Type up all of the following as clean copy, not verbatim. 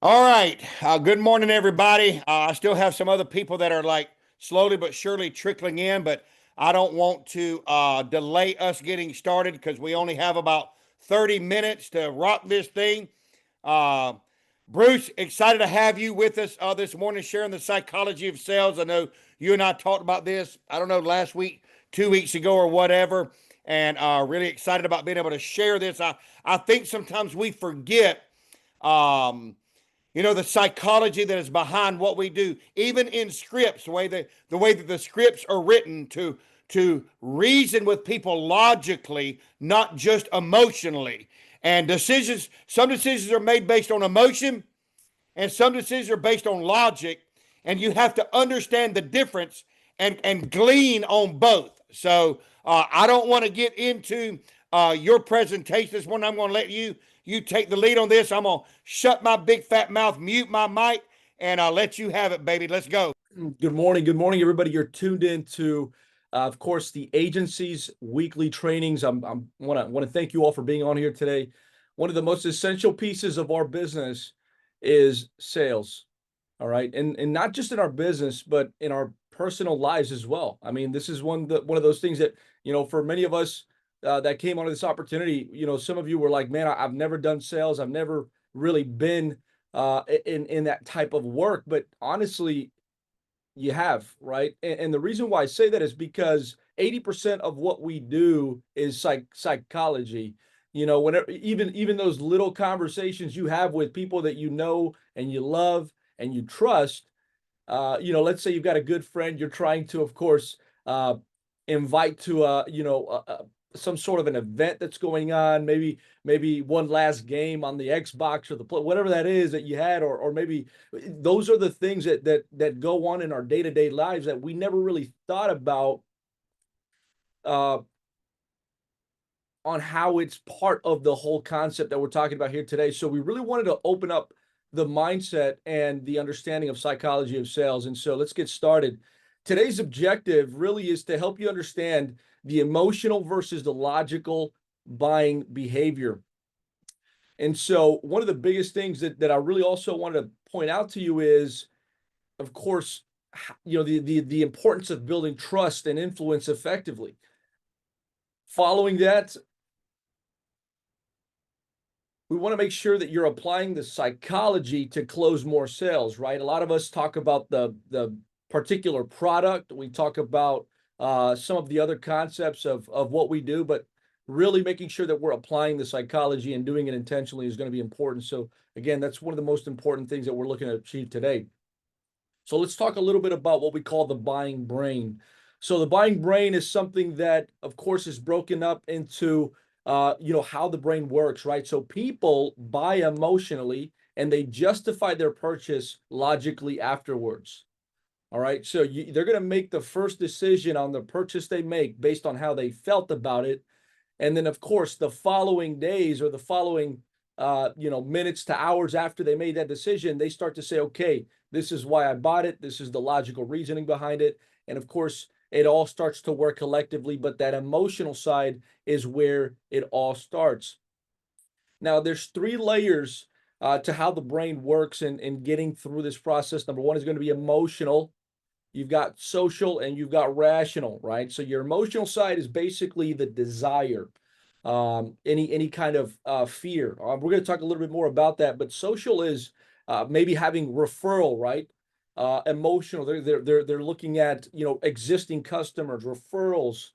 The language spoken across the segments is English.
All right. Good morning, everybody. I still have some other people that are like slowly but surely trickling in, but I don't want to delay us getting started because we only have about 30 minutes to rock this thing. Uh, Bruce, excited to have you with us this morning, sharing the psychology of sales. I know you and I talked about this, I don't know, last week, 2 weeks ago, or whatever, and really excited about being able to share this. I think sometimes we forget. Um, the psychology that is behind what we do, even in scripts, the way that the scripts are written to reason with people logically, not just emotionally. And some decisions are made based on emotion, and some decisions are based on logic, and you have to understand the difference and glean on both. So I don't want to get into your presentation this morning. I'm going to let you take the lead on this. I'm going to shut my big fat mouth, mute my mic, and I'll let you have it, baby. Let's go. Good morning. Good morning, everybody. You're tuned in to, of course, the agency's weekly trainings. Want to thank you all for being on here today. One of the most essential pieces of our business is sales. All right, and not just in our business, but in our personal lives as well. I mean, this is one of those things that for many of us that came onto this opportunity. Some of you were like, "Man, I've never done sales. I've never really been in that type of work." But honestly, you have, right? And the reason why I say that is because 80% of what we do is psychology. Whenever even those little conversations you have with people that you know and you love and you trust, let's say you've got a good friend you're trying to, of course, invite to some sort of an event that's going on, maybe one last game on the Xbox or whatever that is that you had, or maybe those are the things that go on in our day-to-day lives that we never really thought about uh, on how it's part of the whole concept that we're talking about here today. So we really wanted to open up the mindset and the understanding of psychology of sales. And so let's get started. Today's objective really is to help you understand the emotional versus the logical buying behavior. And so one of the biggest things that I really also want to point out to you is, of course, the importance of building trust and influence effectively. Following that, we want to make sure that you're applying the psychology to close more sales, right? A lot of us talk about the particular product. We talk about some of the other concepts of what we do, but really making sure that we're applying the psychology and doing it intentionally is going to be important. So again, that's one of the most important things that we're looking to achieve today. So let's talk a little bit about what we call the buying brain. So the buying brain is something that, of course, is broken up into how the brain works, right? So people buy emotionally and they justify their purchase logically afterwards. All right. So they're going to make the first decision on the purchase they make based on how they felt about it. And then, of course, the following days or the following, minutes to hours after they made that decision, they start to say, okay, this is why I bought it. This is the logical reasoning behind it. And of course, it all starts to work collectively, but that emotional side is where it all starts. Now, there's three layers to how the brain works in getting through this process. Number one is going to be emotional. You've got social and you've got rational, right? So your emotional side is basically the desire, any kind of fear. We're going to talk a little bit more about that, but social is maybe having referral, right? Emotional, they're looking at existing customers, referrals,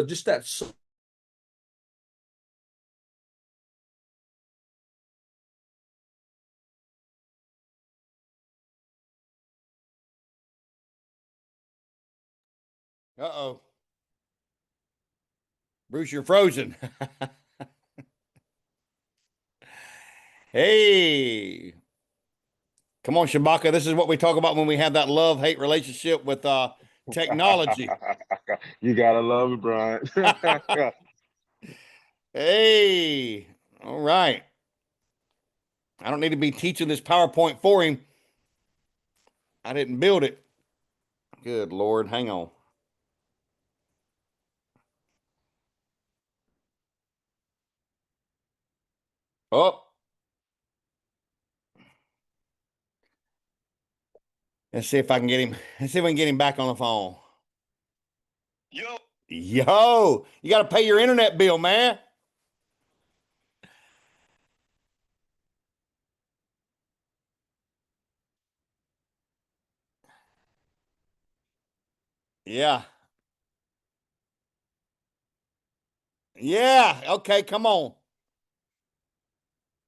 just that. Uh-oh. Bruce, you're frozen. Hey, come on, Shabaka. This is what we talk about when we have that love-hate relationship with technology. You gotta love it, Brian. Hey, all right. I don't need to be teaching this PowerPoint for him. I didn't build it. Good Lord, hang on. Oh, Let's see if I can get him. Let's see if we can get him back on the phone. Yo. Yo, you got to pay your internet bill, man. Yeah. Yeah. Okay, come on.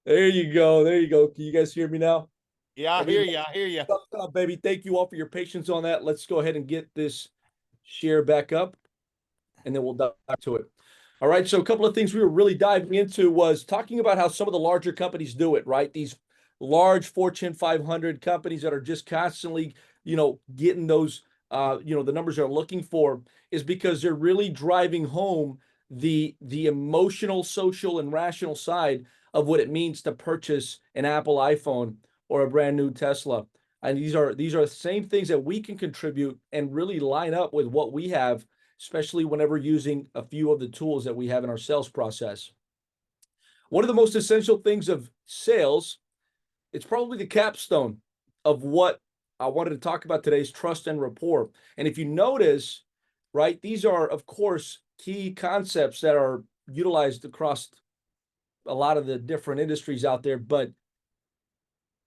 There you go. There you go. Can you guys hear me now? Yeah, I hear you. I hear you. What's up, baby? Thank you all for your patience on that. Let's go ahead and get this share back up, and then we'll dive to it. All right. So a couple of things we were really diving into was talking about how some of the larger companies do it, right? These large Fortune 500 companies that are just constantly, getting those, the numbers they're looking for is because they're really driving home the emotional, social, and rational side of what it means to purchase an Apple iPhone or a brand new Tesla. And these are the same things that we can contribute and really line up with what we have, especially whenever using a few of the tools that we have in our sales process. One of the most essential things of sales, it's probably the capstone of what I wanted to talk about today is trust and rapport. And if you notice, right, these are, of course, key concepts that are utilized across a lot of the different industries out there, but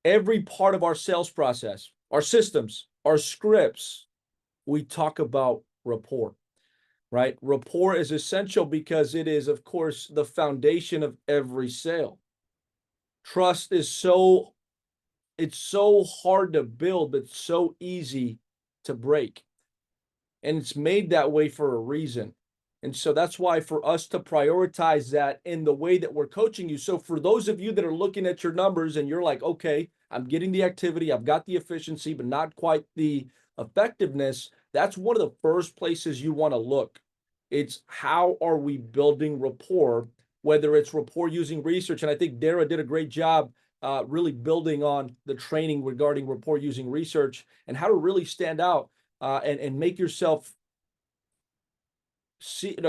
every part of our sales process, our systems, our scripts, we talk about rapport, right? Rapport is essential because it is, of course, the foundation of every sale. Trust is it's so hard to build, but so easy to break. And it's made that way for a reason. And so that's why for us to prioritize that in the way that we're coaching you. So for those of you that are looking at your numbers and you're like, okay, I'm getting the activity, I've got the efficiency, but not quite the effectiveness, that's one of the first places you want to look. It's how are we building rapport, whether it's rapport using research. And I think Dara did a great job really building on the training regarding rapport using research and how to really stand out and make yourself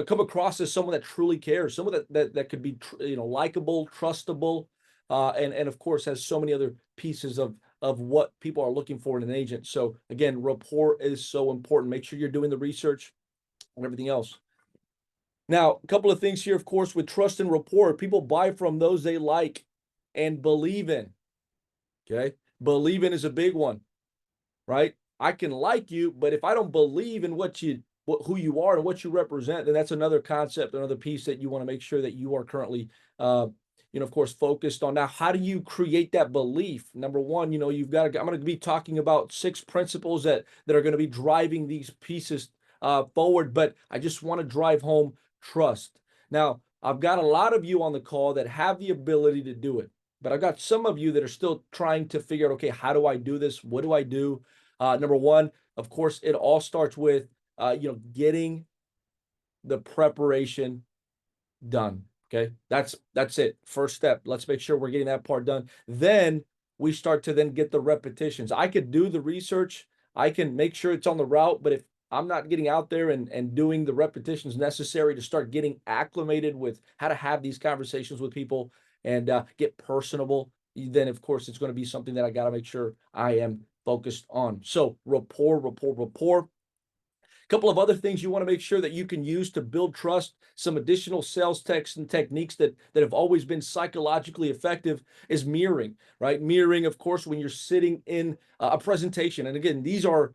come across as someone that truly cares, someone that could be likable, trustable, and of course has so many other pieces of what people are looking for in an agent. So again, rapport is so important. Make sure you're doing the research and everything else. Now, a couple of things here, of course, with trust and rapport, people buy from those they like and believe in. Okay, believe in is a big one, right? I can like you, but if I don't believe in who you are and what you represent, then that's another concept, another piece that you want to make sure that you are currently, of course, focused on. Now, how do you create that belief? Number one, I'm going to be talking about 6 principles that are going to be driving these pieces forward, but I just want to drive home trust. Now, I've got a lot of you on the call that have the ability to do it, but I've got some of you that are still trying to figure out, okay, how do I do this? What do I do? Number one, of course, it all starts with getting the preparation done. Okay, that's it. First step. Let's make sure we're getting that part done. Then we start to then get the repetitions. I could do the research. I can make sure it's on the route, but if I'm not getting out there and doing the repetitions necessary to start getting acclimated with how to have these conversations with people and get personable, then of course it's going to be something that I got to make sure I am focused on. So rapport. A couple of other things you want to make sure that you can use to build trust, some additional sales texts and techniques that have always been psychologically effective is mirroring, right? Mirroring, of course, when you're sitting in a presentation. And again, these were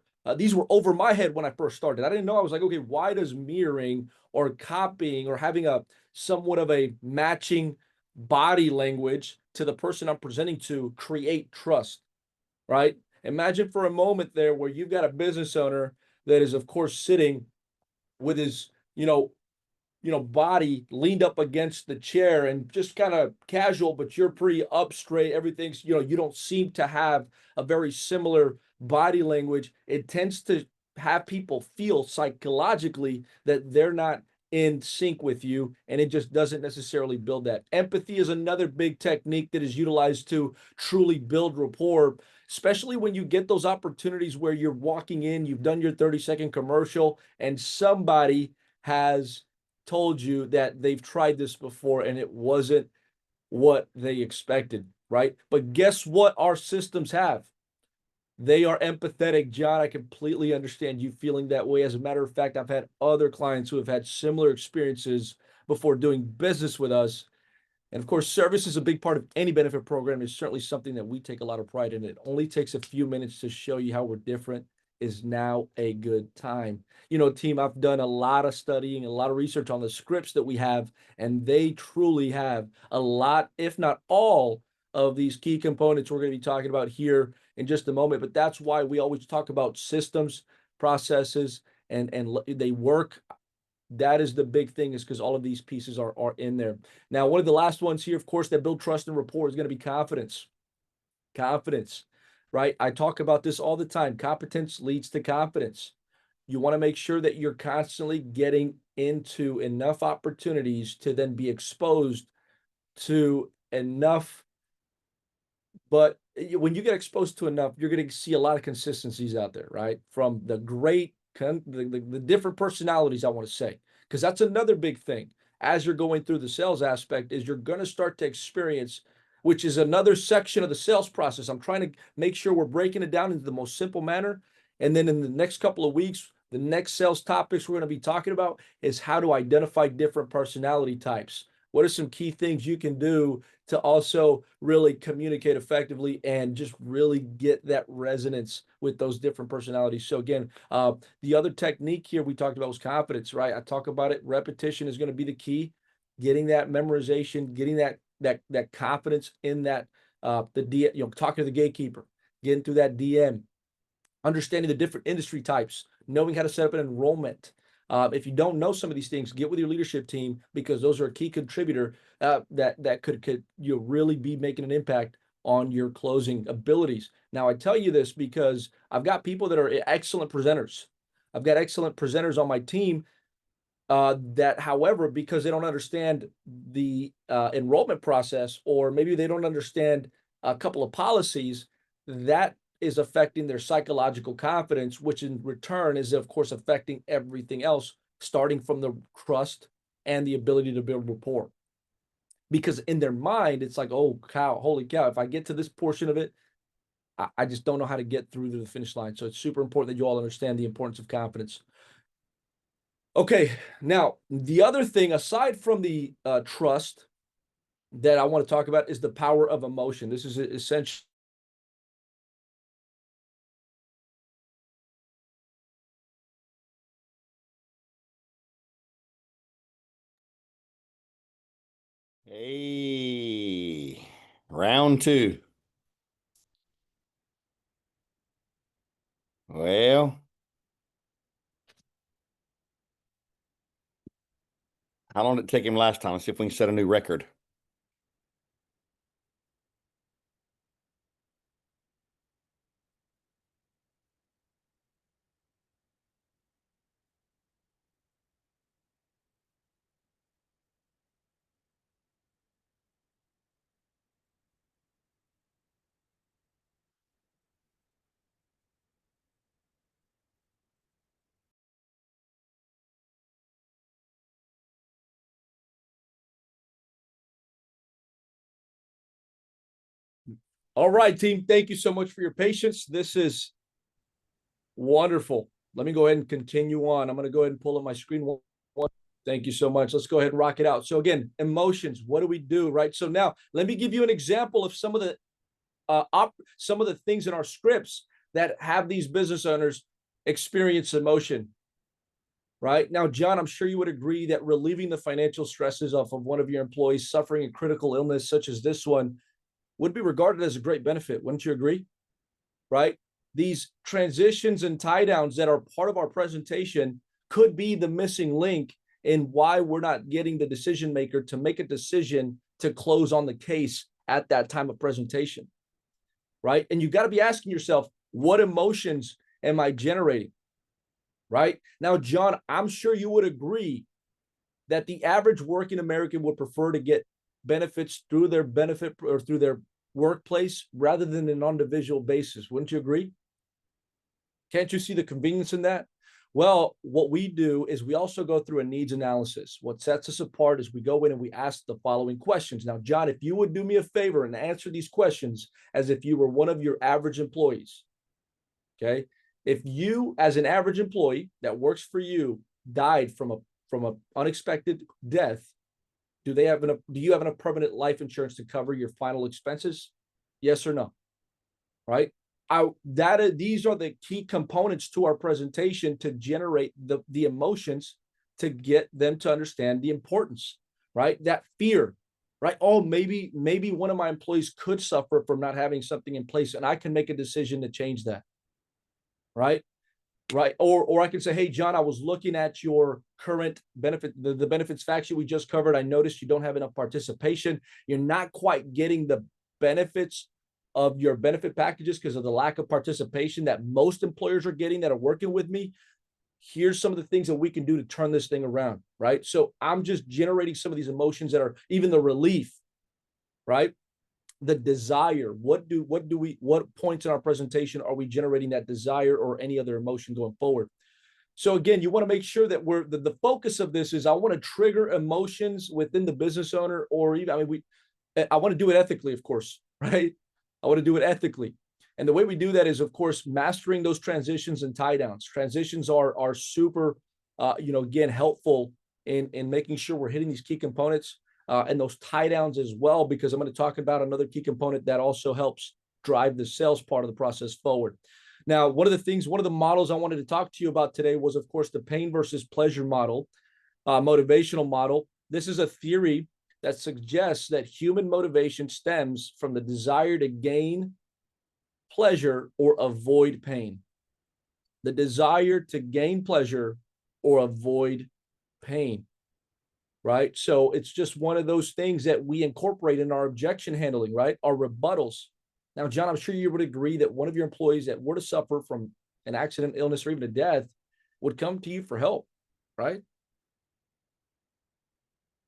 over my head when I first started. I didn't know. I was like, okay, why does mirroring or copying or having a somewhat of a matching body language to the person I'm presenting to create trust, right? Imagine for a moment there where you've got a business owner that is, of course, sitting with his, body leaned up against the chair and just kind of casual, but you're pretty up straight. Everything's, you don't seem to have a very similar body language. It tends to have people feel psychologically that they're not in sync with you, and it just doesn't necessarily build that. Empathy is another big technique that is utilized to truly build rapport, especially when you get those opportunities where you're walking in, you've done your 30-second commercial, and somebody has told you that they've tried this before and it wasn't what they expected, right? But guess what our systems have? They are empathetic. John, I completely understand you feeling that way. As a matter of fact, I've had other clients who have had similar experiences before doing business with us. And of course, service is a big part of any benefit program. It's certainly something that we take a lot of pride in. It only takes a few minutes to show you how we're different. Is now a good time. You know, team, I've done a lot of studying, a lot of research on the scripts that we have, and they truly have a lot, if not all, of these key components we're going to be talking about here in just a moment. But that's why we always talk about systems, processes, and they work. That is the big thing, is because all of these pieces are in there. Now, one of the last ones here, of course, that build trust and rapport is going to be confidence. Confidence, right? I talk about this all the time. Competence leads to confidence. You want to make sure that you're constantly getting into enough opportunities to then be exposed to enough. But when you get exposed to enough, you're going to see a lot of consistencies out there, right? From the the different personalities, I want to say, because that's another big thing. As you're going through the sales aspect, is you're going to start to experience, which is another section of the sales process. I'm trying to make sure we're breaking it down into the most simple manner. And then in the next couple of weeks, the next sales topics we're going to be talking about is how to identify different personality types. What are some key things you can do to also really communicate effectively and just really get that resonance with those different personalities? So again, the other technique here we talked about was confidence, right? I talk about it. Repetition is going to be the key. Getting that memorization, getting that confidence in that talking to the gatekeeper, getting through that DM, understanding the different industry types, knowing how to set up an enrollment. If you don't know some of these things, get with your leadership team, because those are a key contributor that could really be making an impact on your closing abilities. Now, I tell you this because I've got people that are excellent presenters. I've got excellent presenters on my team that, however, because they don't understand the enrollment process, or maybe they don't understand a couple of policies, that is affecting their psychological confidence, which in return is, of course, affecting everything else, starting from the trust and the ability to build rapport. Because in their mind, it's like, oh, holy cow, if I get to this portion of it, I just don't know how to get through to the finish line. So it's super important that you all understand the importance of confidence. Okay, now the other thing, aside from the trust, that I want to talk about is the power of emotion. This is essential. Hey, round two. Well, how long did it take him last time? Let's see if we can set a new record. All right, team. Thank you so much for your patience. This is wonderful. Let me go ahead and continue on. I'm going to go ahead and pull up my screen. Thank you so much. Let's go ahead and rock it out. So again, emotions. What do we do, right? So now let me give you an example of some of the things in our scripts that have these business owners experience emotion. Right now, John, I'm sure you would agree that relieving the financial stresses off of one of your employees suffering a critical illness such as this one would be regarded as a great benefit. Wouldn't you agree? Right? These transitions and tie downs that are part of our presentation could be the missing link in why we're not getting the decision maker to make a decision to close on the case at that time of presentation. Right? And you've got to be asking yourself, what emotions am I generating? Right? Now, John, I'm sure you would agree that the average working American would prefer to get benefits through their benefit or through their workplace rather than an individual basis. Wouldn't you agree? Can't you see the convenience in that? Well, what we do is we also go through a needs analysis. What sets us apart is we go in and we ask the following questions. Now, John, if you would do me a favor and answer these questions as if you were one of your average employees, Okay. If you, as an average employee that works for you, died from a unexpected death, do you have enough permanent life insurance to cover your final expenses? Yes or no? Right? These are the key components to our presentation to generate the emotions to get them to understand the importance, right? That fear, right? Oh, maybe one of my employees could suffer from not having something in place, and I can make a decision to change that, right? Right. Or I can say, hey, John, I was looking at your current benefit, the benefits fact sheet we just covered. I noticed you don't have enough participation. You're not quite getting the benefits of your benefit packages because of the lack of participation that most employers are getting that are working with me. Here's some of the things that we can do to turn this thing around. Right. So I'm just generating some of these emotions that are even the relief, right? The desire. What points in our presentation are we generating that desire or any other emotion going forward? So again, you want to make sure that the focus of this is I want to trigger emotions within the business owner, or even, I want to do it ethically, of course, right? I want to do it ethically. And the way we do that is, of course, mastering those transitions and tie downs. Transitions are super, again, helpful in making sure we're hitting these key components. And those tie downs as well, because I'm going to talk about another key component that also helps drive the sales part of the process forward. Now, one of the models I wanted to talk to you about today was, of course, the pain versus pleasure model, motivational model. This is a theory that suggests that human motivation stems from the desire to gain pleasure or avoid pain. The desire to gain pleasure or avoid pain. Right? So it's just one of those things that we incorporate in our objection handling, right? Our rebuttals. Now, John, I'm sure you would agree that one of your employees that were to suffer from an accident, illness, or even a death would come to you for help, right?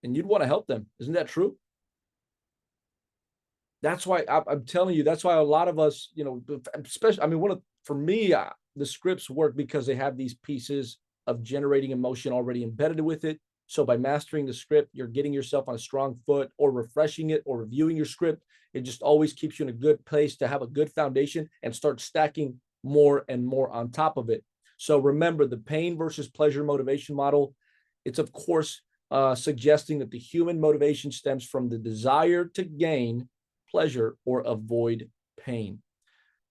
And you'd want to help them. Isn't that true? That's why I'm telling you, that's why a lot of us, especially, for me, the scripts work because they have these pieces of generating emotion already embedded with it. So by mastering the script, you're getting yourself on a strong foot, or refreshing it or reviewing your script. It just always keeps you in a good place to have a good foundation and start stacking more and more on top of it. So remember, the pain versus pleasure motivation model, it's of course suggesting that the human motivation stems from the desire to gain pleasure or avoid pain.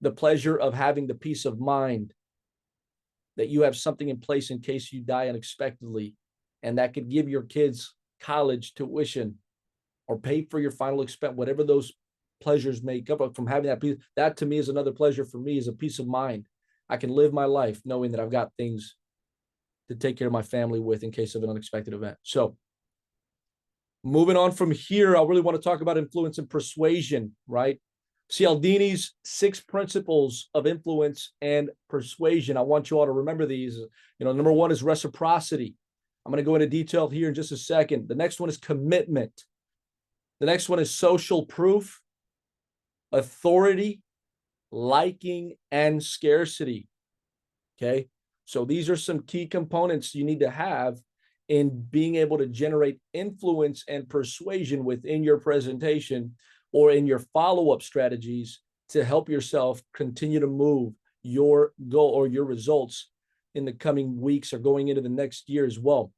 The pleasure of having the peace of mind that you have something in place in case you die unexpectedly, and that could give your kids college tuition or pay for your final expense, whatever those pleasures make up from having that peace. That to me is another pleasure for me, is a peace of mind. I can live my life knowing that I've got things to take care of my family with in case of an unexpected event. So moving on from here, I really want to talk about influence and persuasion, right? Cialdini's 6 principles of influence and persuasion. I want you all to remember these. Number 1 is reciprocity. I'm going to go into detail here in just a second. The next one is commitment. The next one is social proof, authority, liking, and scarcity. Okay. So these are some key components you need to have in being able to generate influence and persuasion within your presentation or in your follow-up strategies to help yourself continue to move your goal or your results in the coming weeks or going into the next year as well.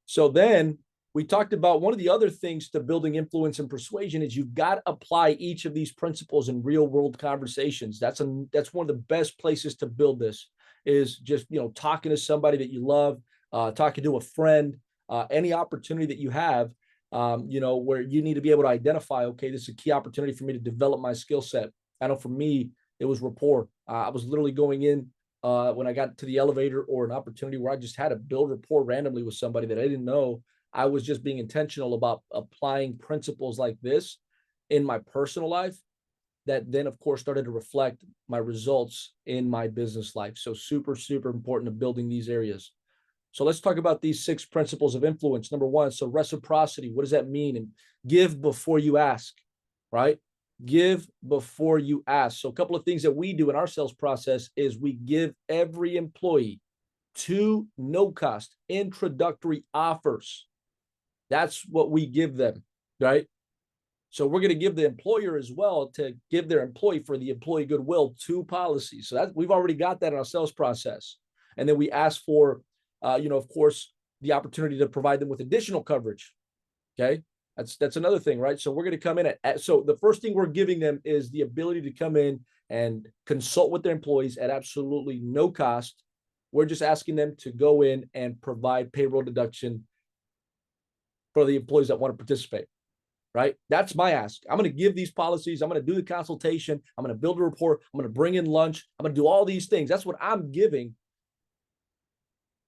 So then we talked about one of the other things to building influence and persuasion is you've got to apply each of these principles in real world conversations. That's one of the best places to build this, is just, talking to somebody that you love, talking to a friend, any opportunity that you have, where you need to be able to identify, okay, this is a key opportunity for me to develop my skill set. I know for me, it was rapport. I was literally going in when I got to the elevator or an opportunity where I just had to build rapport randomly with somebody that I didn't know. I was just being intentional about applying principles like this in my personal life that then, of course, started to reflect my results in my business life. So super, super important to building these areas. So let's talk about these 6 principles of influence. Number 1, so reciprocity. What does that mean? And give before you ask, right? Give before you ask. So a couple of things that we do in our sales process is we give every employee 2 no-cost introductory offers. That's what we give them, right? So we're going to give the employer as well to give their employee for the employee goodwill 2 policies. So that we've already got that in our sales process. And then we ask for, of course, the opportunity to provide them with additional coverage. Okay. That's another thing, right? So we're going to come in so the first thing we're giving them is the ability to come in and consult with their employees at absolutely no cost. We're just asking them to go in and provide payroll deduction for the employees that want to participate, right? That's my ask. I'm going to give these policies. I'm going to do the consultation. I'm going to build a report. I'm going to bring in lunch. I'm going to do all these things. That's what I'm giving.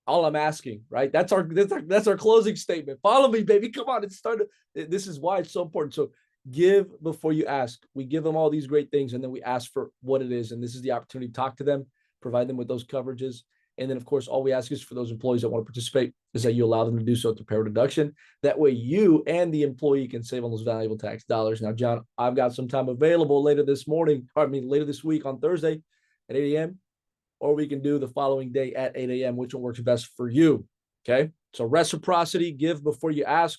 All I'm asking, right? That's our closing statement. Follow me, baby. Come on. It's started. This is why it's so important. So give before you ask. We give them all these great things, and then we ask for what it is. And this is the opportunity to talk to them, provide them with those coverages. And then, of course, all we ask is for those employees that want to participate is that you allow them to do so through payroll deduction. That way you and the employee can save on those valuable tax dollars. Now, John, I've got some time available later this week on Thursday at 8 a.m. Or we can do the following day at 8 a.m., which one works best for you. Okay. So reciprocity, give before you ask,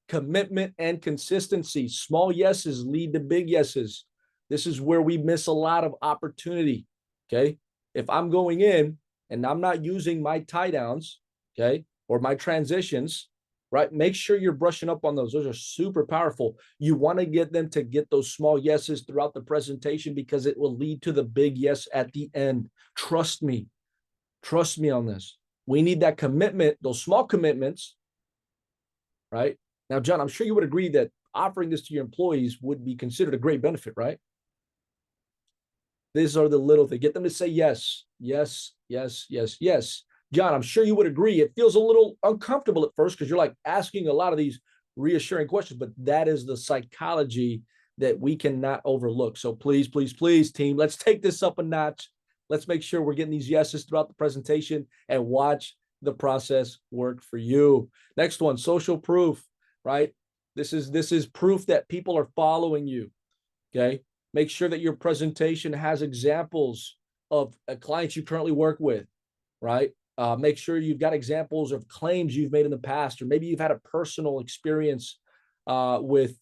commitment and consistency. Small yeses lead to big yeses. This is where we miss a lot of opportunity. Okay. If I'm going in and I'm not using my tie downs, okay, or my transitions, right? Make sure you're brushing up on those. Those are super powerful. You want to get them to get those small yeses throughout the presentation because it will lead to the big yes at the end. Trust me. Trust me on this. We need that commitment, those small commitments, right? Now, John, I'm sure you would agree that offering this to your employees would be considered a great benefit, right? These are the little things. Get them to say yes, yes, yes, yes, yes. John, I'm sure you would agree. It feels a little uncomfortable at first because you're like asking a lot of these reassuring questions, but that is the psychology that we cannot overlook. So please, please, please, team, let's take this up a notch. Let's make sure we're getting these yeses throughout the presentation and watch the process work for you. Next one, social proof, right? This is proof that people are following you, okay? Make sure that your presentation has examples of clients you currently work with, right? Make sure you've got examples of claims you've made in the past, or maybe you've had a personal experience with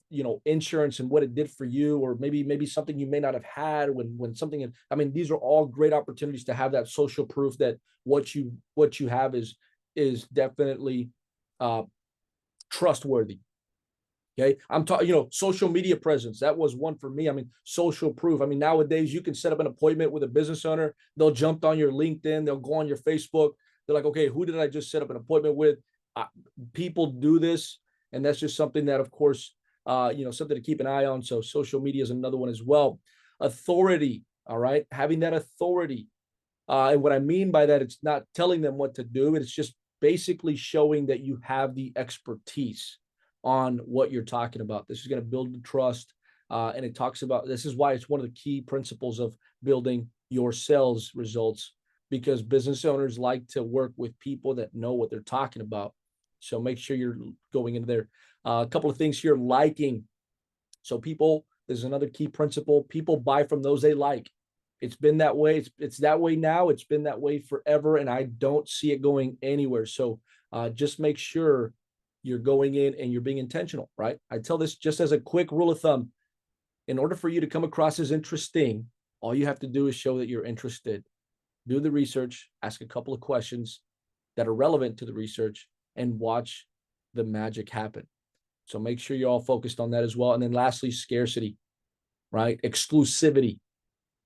insurance and what it did for you, or maybe something you may not have had when something. I mean, these are all great opportunities to have that social proof that what you have is definitely trustworthy. Okay, I'm talking, social media presence. That was one for me. I mean, social proof. I mean, nowadays you can set up an appointment with a business owner. They'll jump on your LinkedIn. They'll go on your Facebook. They're like, okay, who did I just set up an appointment with? People do this, and that's just something that, of course, something to keep an eye on. So social media is another one as well. Authority. All right, having that authority. And what I mean by that, it's not telling them what to do. It's just basically showing that you have the expertise on what you're talking about. This is going to build the trust. And it talks about, this is why it's one of the key principles of building your sales results, because business owners like to work with people that know what they're talking about. So make sure you're going into there. A couple of things here, liking. So people, there's another key principle. People buy from those they like. It's been that way. It's that way now. It's been that way forever. And I don't see it going anywhere. So just make sure you're going in and you're being intentional, right? I tell this just as a quick rule of thumb. In order for you to come across as interesting, all you have to do is show that you're interested. Do the research, ask a couple of questions that are relevant to the research, and watch the magic happen. So make sure you're all focused on that as well. And then lastly, scarcity, right? Exclusivity,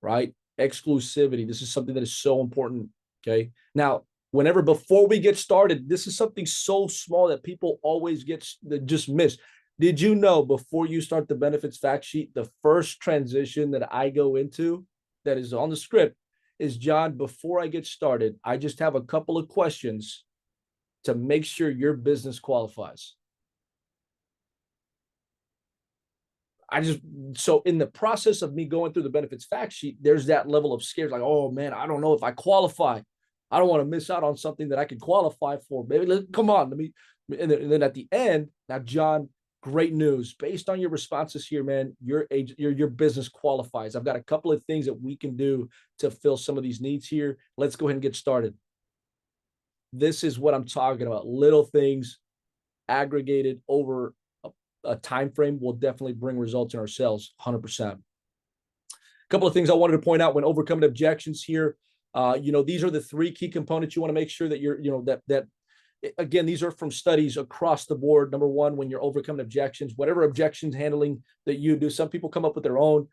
right? Exclusivity. This is something that is so important, okay? Now, before we get started, this is something so small that people always just miss. Did you know before you start the benefits fact sheet, the first transition that I go into that is on the script is, John, before I get started, I just have a couple of questions to make sure your business qualifies. So in the process of me going through the benefits fact sheet, there's that level of scare, like, oh man, I don't know if I qualify. I don't want to miss out on something that I could qualify for. Baby, come on, and then at the end, now, John, great news. Based on your responses here, man, your business qualifies. I've got a couple of things that we can do to fill some of these needs here. Let's go ahead and get started. This is what I'm talking about. Little things aggregated over time frame will definitely bring results in our sales, 100%. A couple of things I wanted to point out when overcoming objections here. These are the three key components you want to make sure that that again, these are from studies across the board. Number one, when you're overcoming objections, whatever objections handling that you do, some people come up with their own.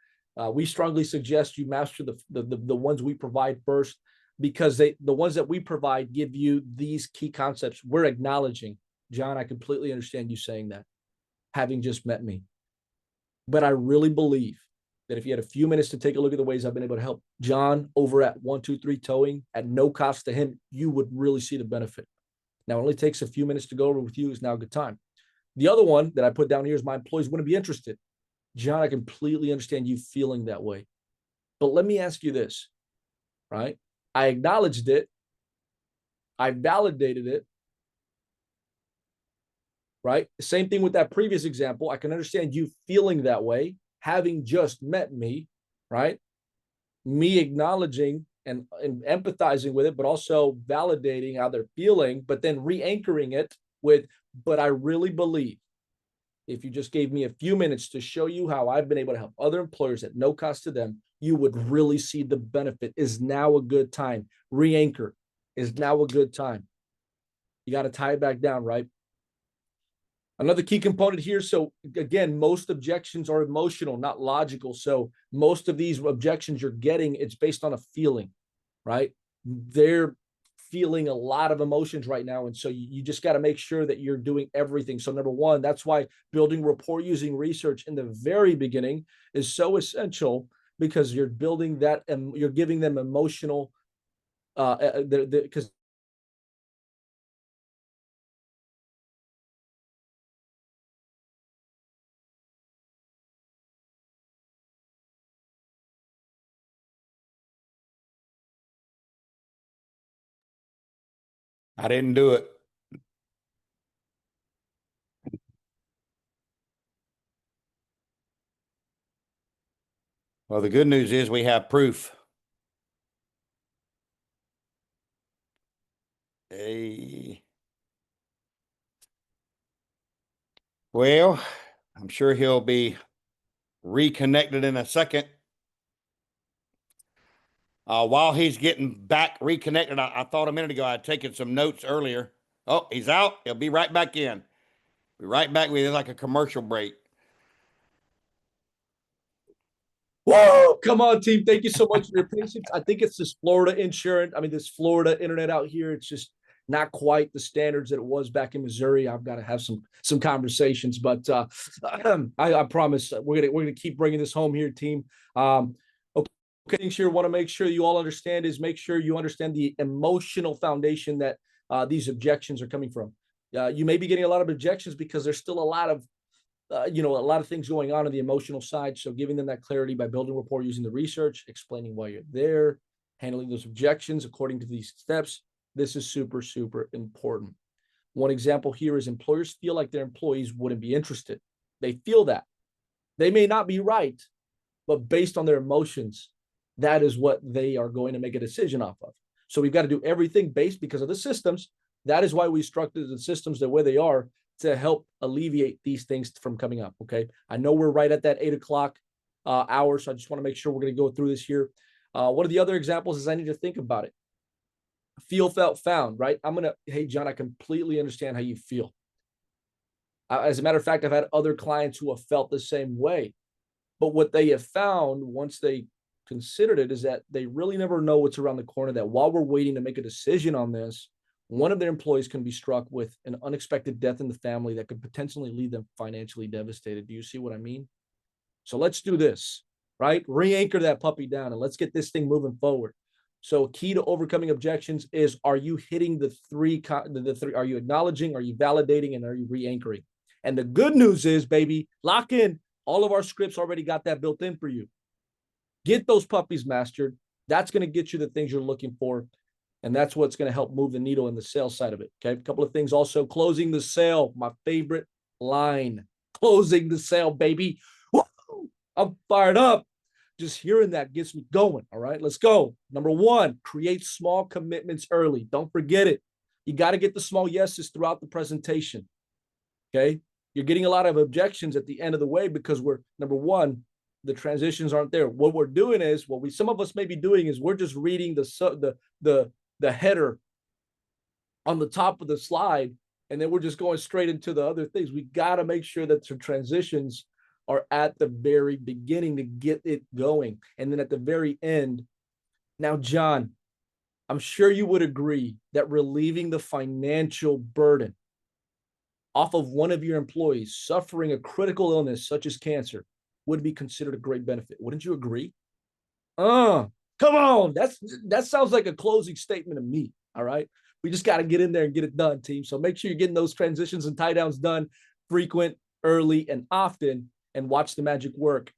We strongly suggest you master the ones we provide first, because the ones that we provide give you these key concepts. We're acknowledging, John, I completely understand you saying that, having just met me. But I really believe that if you had a few minutes to take a look at the ways I've been able to help John over at 123 Towing at no cost to him, you would really see the benefit. Now, it only takes a few minutes to go over with you. Is now a good time. The other one that I put down here is my employees wouldn't be interested. John, I completely understand you feeling that way. But let me ask you this, right? I acknowledged it. I validated it. Right? Same thing with that previous example. I can understand you feeling that way, having just met me, right? Me acknowledging and empathizing with it, but also validating how they're feeling, but then re-anchoring it with, but I really believe if you just gave me a few minutes to show you how I've been able to help other employers at no cost to them, you would really see the benefit. Is now a good time. Re-anchor is now a good time. You got to tie it back down, right? Another key component here. So again, most objections are emotional, not logical. So most of these objections you're getting, it's based on a feeling, right? They're feeling a lot of emotions right now. And so you just got to make sure that you're doing everything. So number one, that's why building rapport using research in the very beginning is so essential, because you're building that and you're giving them emotional, because I didn't do it. Well, the good news is we have proof. Well, I'm sure he'll be reconnected in a second. While he's getting back reconnected, I thought a minute ago I'd taken some notes earlier. Oh, he's out. He'll be right back in. Be right back with you like a commercial break. Whoa, come on, team. Thank you so much for your patience. I think it's this Florida insurance. I mean, this Florida internet out here. It's just not quite the standards that it was back in Missouri. I've got to have some conversations, but I promise we're gonna keep bringing this home here, team. Okay, things here want to make sure you all understand is make sure you understand the emotional foundation that these objections are coming from. You may be getting a lot of objections because there's still a lot of a lot of things going on the emotional side. So giving them that clarity by building rapport using the research, explaining why you're there, handling those objections according to these steps. This is super, super important. One example here is employers feel like their employees wouldn't be interested. They feel that. They may not be right, but based on their emotions, that is what they are going to make a decision off of. So we've got to do everything based because of the systems. That is why we structured the systems the way they are, to help alleviate these things from coming up. Okay. I know we're right at that 8 o'clock hour. So I just want to make sure we're going to go through this here. One of the other examples is I need to think about it. Feel, felt, found, right? Hey, John, I completely understand how you feel. As a matter of fact, I've had other clients who have felt the same way. But what they have found once they considered it is that they really never know what's around the corner, that while we're waiting to make a decision on this, one of their employees can be struck with an unexpected death in the family that could potentially leave them financially devastated. Do you see what I mean? So let's do this, right? Re-anchor that puppy down and let's get this thing moving forward. So key to overcoming objections is, are you hitting the three, are you acknowledging, are you validating, and are you re-anchoring? And the good news is, baby, lock in. All of our scripts already got that built in for you. Get those puppies mastered. That's going to get you the things you're looking for. And that's what's going to help move the needle in the sales side of it. Okay. A couple of things also. Closing the sale. My favorite line. Closing the sale, baby. Woo! I'm fired up. Just hearing that gets me going. All right. Let's go. Number one, create small commitments early. Don't forget it. You got to get the small yeses throughout the presentation. Okay. You're getting a lot of objections at the end of the way because we're, number one, the transitions aren't there. What we're doing is, some of us may be doing is we're just reading the header on the top of the slide, and then we're just going straight into the other things. We got to make sure that the transitions are at the very beginning to get it going. And then at the very end. Now, John, I'm sure you would agree that relieving the financial burden off of one of your employees suffering a critical illness such as cancer would be considered a great benefit. Wouldn't you agree? Come on. That sounds like a closing statement to me. All right. We just got to get in there and get it done, team. So make sure you're getting those transitions and tie downs done frequent, early, and often, and watch the magic work.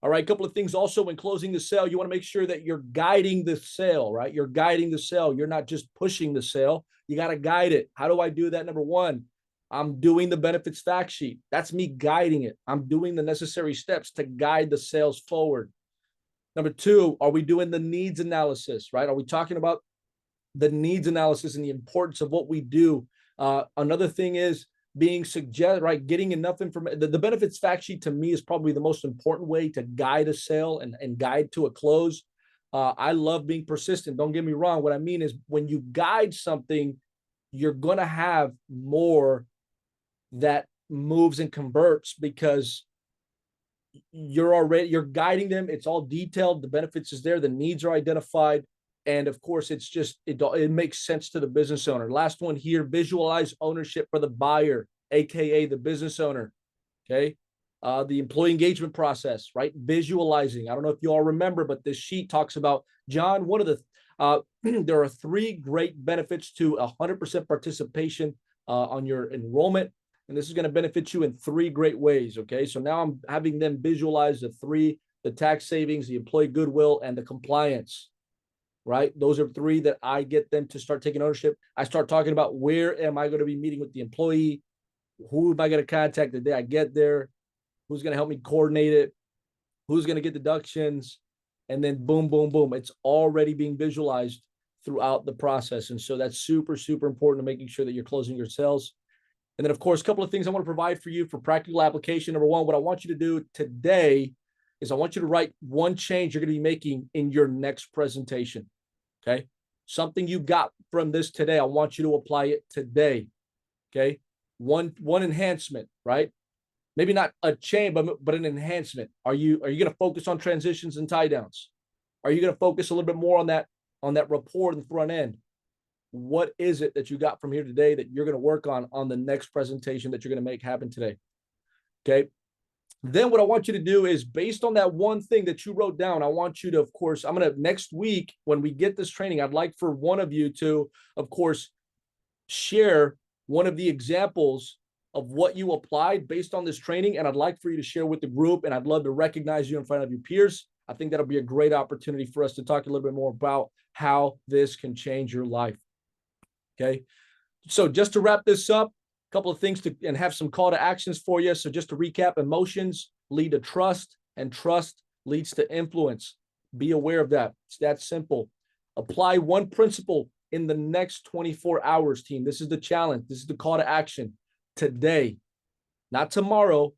All right, a couple of things also when closing the sale, you want to make sure that you're guiding the sale, right? You're guiding the sale. You're not just pushing the sale. You got to guide it. How do I do that? Number one, I'm doing the benefits fact sheet. That's me guiding it. I'm doing the necessary steps to guide the sales forward. Number two, are we doing the needs analysis, right? Are we talking about the needs analysis and the importance of what we do? Another thing is being right? Getting enough information. The benefits fact sheet to me is probably the most important way to guide a sale and guide to a close. I love being persistent. Don't get me wrong. What I mean is when you guide something, you're going to have more that moves and converts because you're guiding them. It's all detailed. The benefits is there. The needs are identified. And of course, it makes sense to the business owner. Last one here, visualize ownership for the buyer, AKA the business owner. Okay. The employee engagement process, right? Visualizing. I don't know if you all remember, but this sheet talks about, John, one of the, there are 3 great benefits to 100% participation on your enrollment. And this is going to benefit you in 3 great ways. Okay. So now I'm having them visualize the tax savings, the employee goodwill, and the compliance. Right? Those are 3 that I get them to start taking ownership. I start talking about where am I going to be meeting with the employee? Who am I going to contact the day I get there? Who's going to help me coordinate it? Who's going to get deductions? And then boom, boom, boom. It's already being visualized throughout the process. And so that's super, super important to making sure that you're closing your sales. And then, of course, a couple of things I want to provide for you for practical application. Number one, what I want you to do today is I want you to write one change you're going to be making in your next presentation. Okay. Something you got from this today. I want you to apply it today. Okay. One enhancement, right? Maybe not a change, but an enhancement. Are you going to focus on transitions and tie downs? Are you going to focus a little bit more on that rapport in the front end? What is it that you got from here today that you're going to work on the next presentation that you're going to make happen today? Okay. Then what I want you to do is based on that one thing that you wrote down, I want you to, of course, next week when we get this training, I'd like for one of you to, of course, share one of the examples of what you applied based on this training. And I'd like for you to share with the group, and I'd love to recognize you in front of your peers. I think that'll be a great opportunity for us to talk a little bit more about how this can change your life. Okay. So just to wrap this up, couple of things and have some call to actions for you. So just to recap, emotions lead to trust, and trust leads to influence. Be aware of that. It's that simple. Apply one principle in the next 24 hours, team. This is the challenge. This is the call to action today, not tomorrow.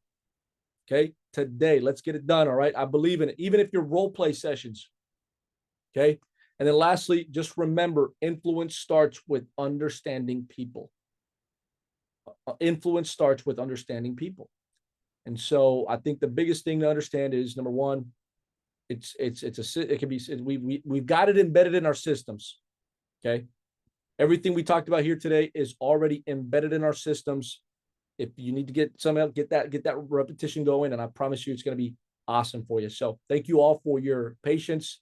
Okay. Today, let's get it done. All right. I believe in it. Even if you're role play sessions. Okay. And then lastly, just remember, influence starts with understanding people. Influence starts with understanding people. And so I think the biggest thing to understand is, number one, we've got it embedded in our systems. Okay. Everything we talked about here today is already embedded in our systems. If you need to get that repetition going, and I promise you it's going to be awesome for you. So thank you all for your patience.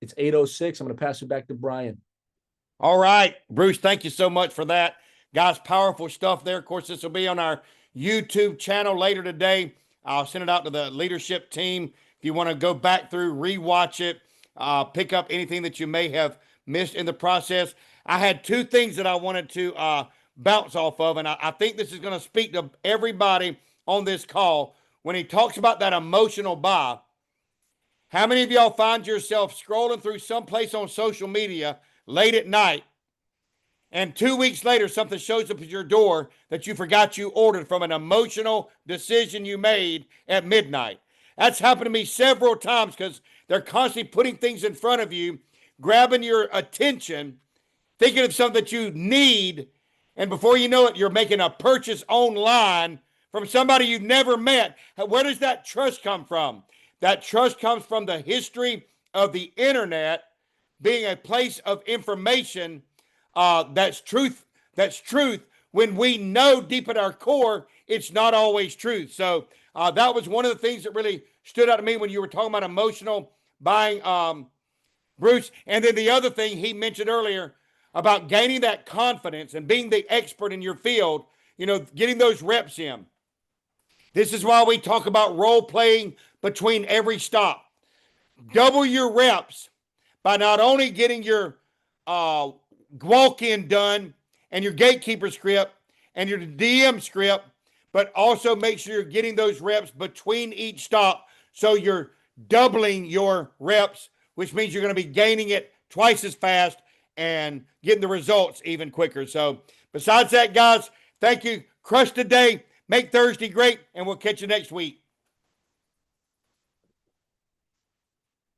It's 8:06. I'm going to pass it back to Brian. All right, Bruce, thank you so much for that. Guys, powerful stuff there. Of course, this will be on our YouTube channel later today. I'll send it out to the leadership team. If you want to go back through, rewatch it, pick up anything that you may have missed in the process. I had 2 things that I wanted to bounce off of, and I think this is going to speak to everybody on this call. When he talks about that emotional buy, how many of y'all find yourself scrolling through someplace on social media late at night, and 2 weeks later something shows up at your door that you forgot you ordered from an emotional decision you made at midnight. That's happened to me several times because they're constantly putting things in front of you, grabbing your attention, thinking of something that you need, and before you know it, you're making a purchase online from somebody you've never met. Where does that trust come from? That trust comes from the history of the internet being a place of information. That's truth. That's truth. When we know deep at our core, it's not always truth. So that was one of the things that really stood out to me when you were talking about emotional buying, Bruce. And then the other thing he mentioned earlier about gaining that confidence and being the expert in your field, getting those reps in. This is why we talk about role playing between every stop. Double your reps by not only getting your walk-in done and your gatekeeper script and your DM script, but also make sure you're getting those reps between each stop so you're doubling your reps, which means you're going to be gaining it twice as fast and getting the results even quicker. So besides that, guys, thank you. Crush today. Make Thursday great, and we'll catch you next week.